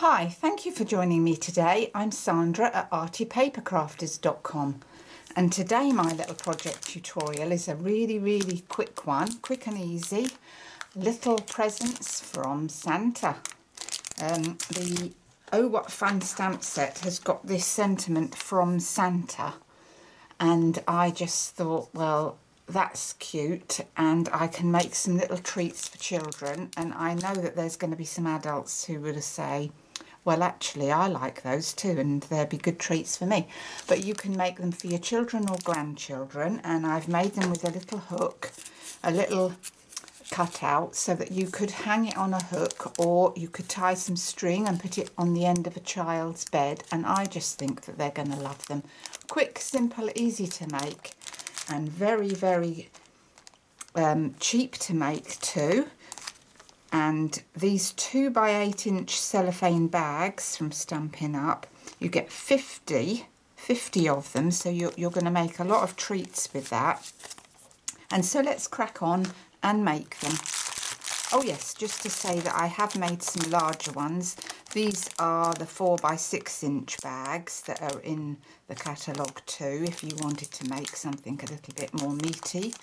Hi, thank you for joining me today. I'm Sandra at artypapercrafters.com, and today my little project tutorial is a really quick one, quick and easy. Little presents from Santa. The Oh What Fun stamp set has got this sentiment from Santa, and I just thought, well, that's cute, and I can make some little treats for children. And I know that there's going to be some adults who will say, well, actually I like those too, and they'll be good treats for me. But you can make them for your children or grandchildren, and I've made them with a little hook, a little cutout, so that you could hang it on a hook, or you could tie some string and put it on the end of a child's bed. And I just think that they're going to love them. Quick, simple, easy to make, and very cheap to make too. And these 2x8 inch cellophane bags from Stampin' Up, you get 50 of them, so you're going to make a lot of treats with that. And so let's crack on and make them. Oh yes, just to say that I have made some larger ones. These are the 4x6 inch bags that are in the catalogue too, if you wanted to make something a little bit more meaty,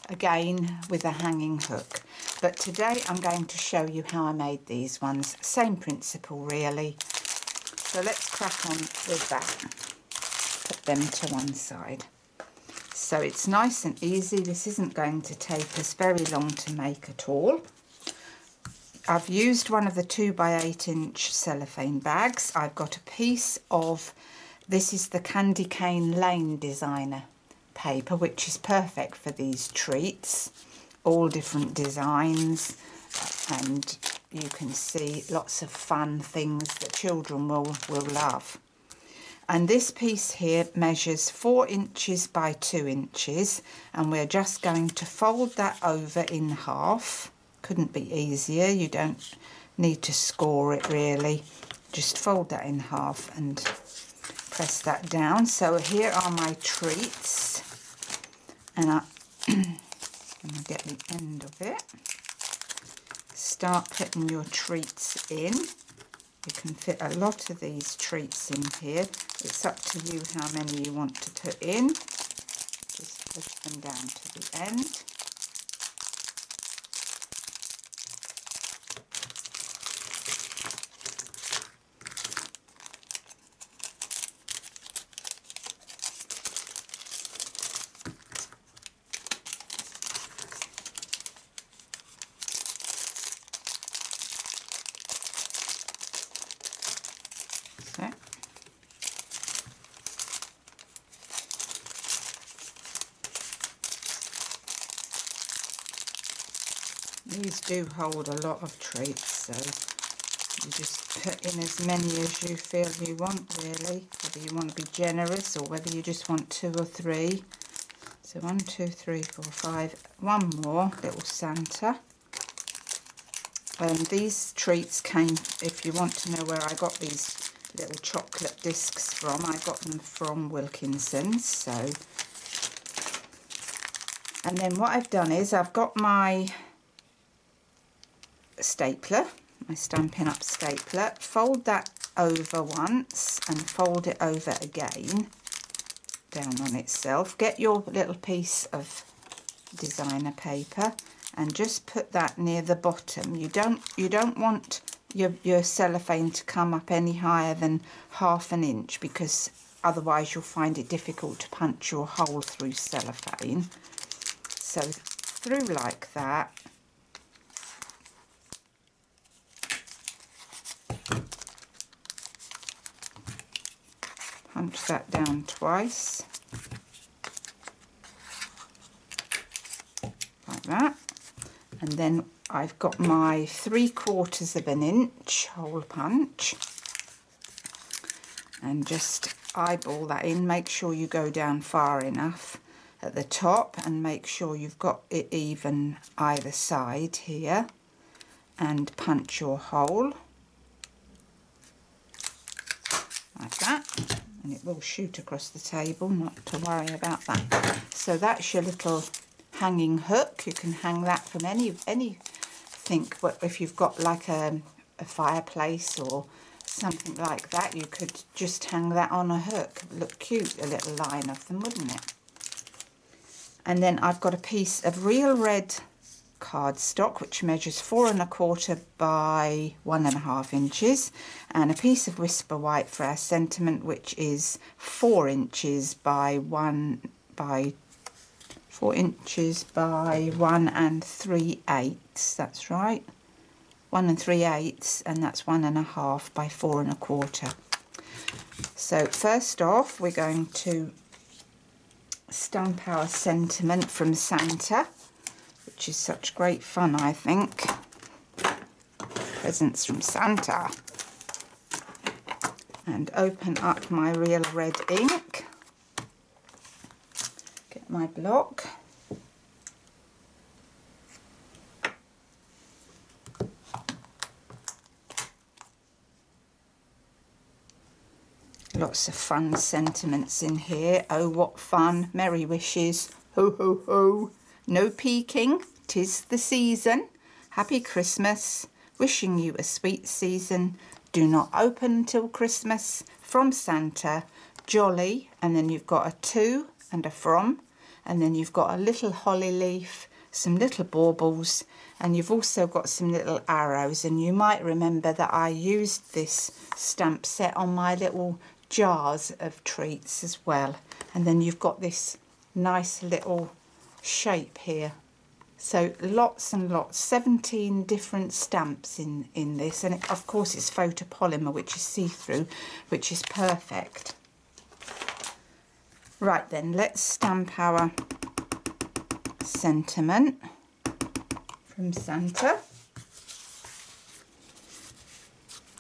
again with a hanging hook. But today I'm going to show you how I made these ones. Same principle really. So let's crack on with that. Put them to one side. So it's nice and easy. This isn't going to take us very long to make at all. I've used one of the 2x8 inch cellophane bags. I've got a piece of, this is the Candy Cane Lane designer paper, which is perfect for these treats. All different designs, and you can see lots of fun things that children will love. And this piece here measures 4 inches by 2 inches, and we're just going to fold that over in half. Couldn't be easier. You don't need to score it really. Just fold that in half and press that down. So here are my treats, and I'm going to get the end of it. Start putting your treats in. You can fit a lot of these treats in here. It's up to you how many you want to put in. Just push them down to the end. These do hold a lot of treats, so you just put in as many as you feel you want really, whether you want to be generous or whether you just want 2 or 3. So 1, 2, 3, 4, 5, one more little Santa. These treats came, if you want to know where I got these little chocolate discs from, I got them from Wilkinson's. So, and then what I've done is I've got my stapler, my Stampin' Up stapler, fold that over once and fold it over again down on itself. Get your little piece of designer paper and just put that near the bottom. You don't want your cellophane to come up any higher than ½ an inch, because otherwise you'll find it difficult to punch your hole through cellophane. So through like that. Punch that down twice, like that. And then I've got my 3/4 of an inch hole punch, and just eyeball that in. Make sure you go down far enough at the top, and make sure you've got it even either side here, and punch your hole like that. And it will shoot across the table, not to worry about that. So that's your little hanging hook. You can hang that from anything, but if you've got like a fireplace or something like that. You could just hang that on a hook. It would look cute, a little line of them, wouldn't it? And then I've got a piece of real red cardstock, which measures 4 1/4 by 1.5 inches, and a piece of Whisper White for our sentiment, which is 4 inches by 1 and 3/8. That's right, 1 3/8, and that's 1.5 by 4 1/4. So first off, we're going to stamp our sentiment from Santa, which is such great fun, I think. Presents from Santa. And open up my real red ink. Get my block. Lots of fun sentiments in here. Oh, what fun. Merry wishes. Ho, ho, ho. No peeking. 'Tis the season. Happy Christmas. Wishing you a sweet season. Do not open till Christmas. From Santa. Jolly. And then you've got a to and a from. And then you've got a little holly leaf, some little baubles, and you've also got some little arrows. And you might remember that I used this stamp set on my little jars of treats as well. And then you've got this nice little shape here. So lots and lots, 17 different stamps in this, and of course it's photopolymer, which is see-through, which is perfect. Right then, let's stamp our sentiment from Santa.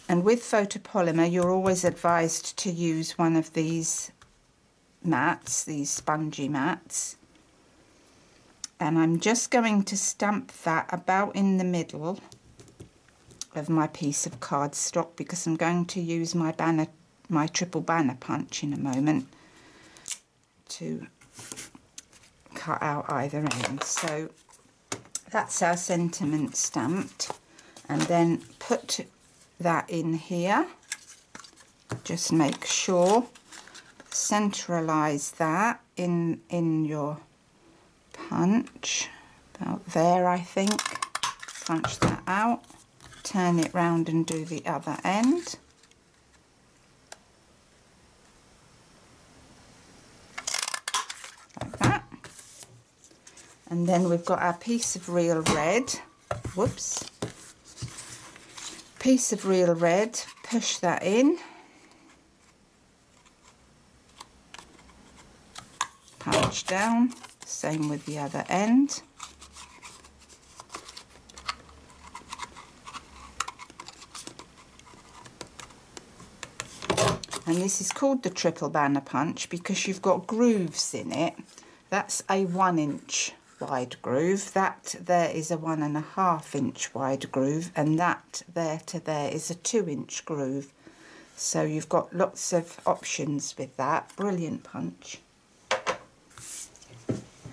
And with photopolymer, you're always advised to use one of these mats, these spongy mats. And I'm just going to stamp that about in the middle of my piece of cardstock, because I'm going to use my triple banner punch in a moment to cut out either end. So that's our sentiment stamped, and then put that in here. Just make sure, centralize that in your punch, about there I think. Punch that out, turn it round and do the other end. Like that. And then we've got our piece of real red. Whoops. Piece of real red, push that in. Punch down. Same with the other end. And this is called the triple banner punch because you've got grooves in it. That's a 1 inch wide groove. That there is a 1.5 inch wide groove, and that there to there is a 2 inch groove. So you've got lots of options with that. Brilliant punch.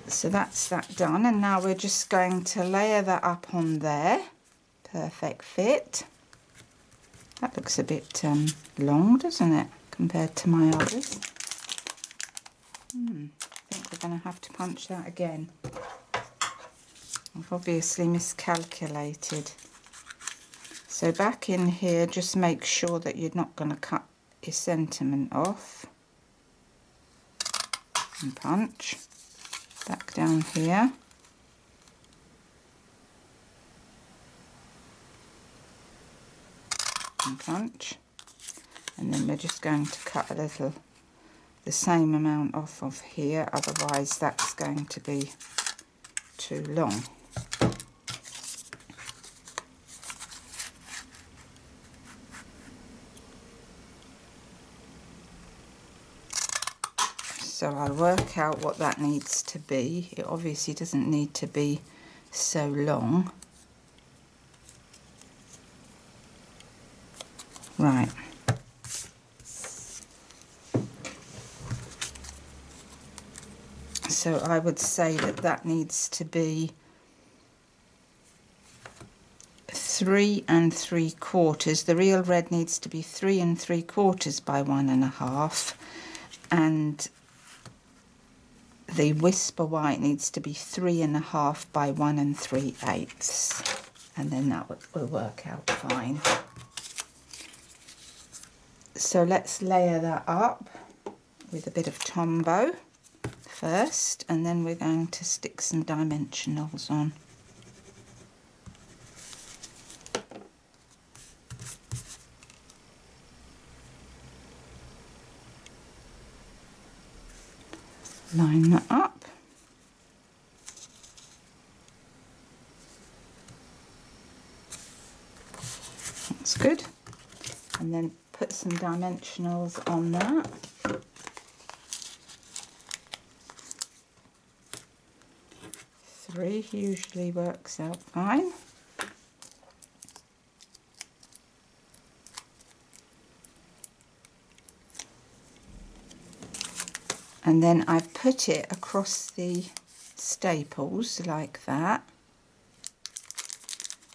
So that's that done, and now we're just going to layer that up on there. Perfect fit. That looks a bit long, doesn't it, compared to my others? I think we're going to have to punch that again. I've obviously miscalculated. So back in here, just make sure that you're not going to cut your sentiment off. And punch. Back down here. And punch. And then we're just going to cut a little, the same amount off of here, otherwise that's going to be too long. So I'll work out what that needs to be. It obviously doesn't need to be so long. Right. So I would say that that needs to be 3 3 3/4. The real red needs to be 3 3/4 by 1 1/2, and the whisper white needs to be 3 1/2 by 1 3/8, and then that will work out fine. So let's layer that up with a bit of Tombow first, and then we're going to stick some dimensionals on. Line that up. That's good. And then put some dimensionals on that. Three usually works out fine. And then I put it across the staples like that.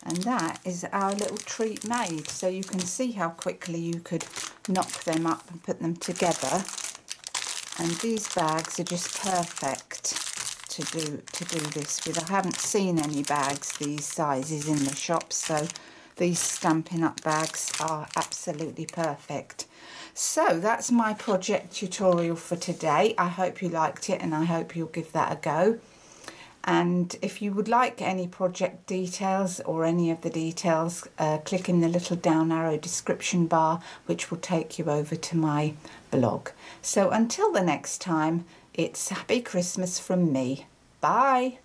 And that is our little treat made. So you can see how quickly you could knock them up and put them together. And these bags are just perfect to do this with. I haven't seen any bags these sizes in the shop, so these Stampin' Up bags are absolutely perfect. So that's my project tutorial for today. I hope you liked it, and I hope you'll give that a go. And if you would like any project details or any of the details, click in the little down arrow description bar, which will take you over to my blog. So until the next time, it's Happy Christmas from me. Bye.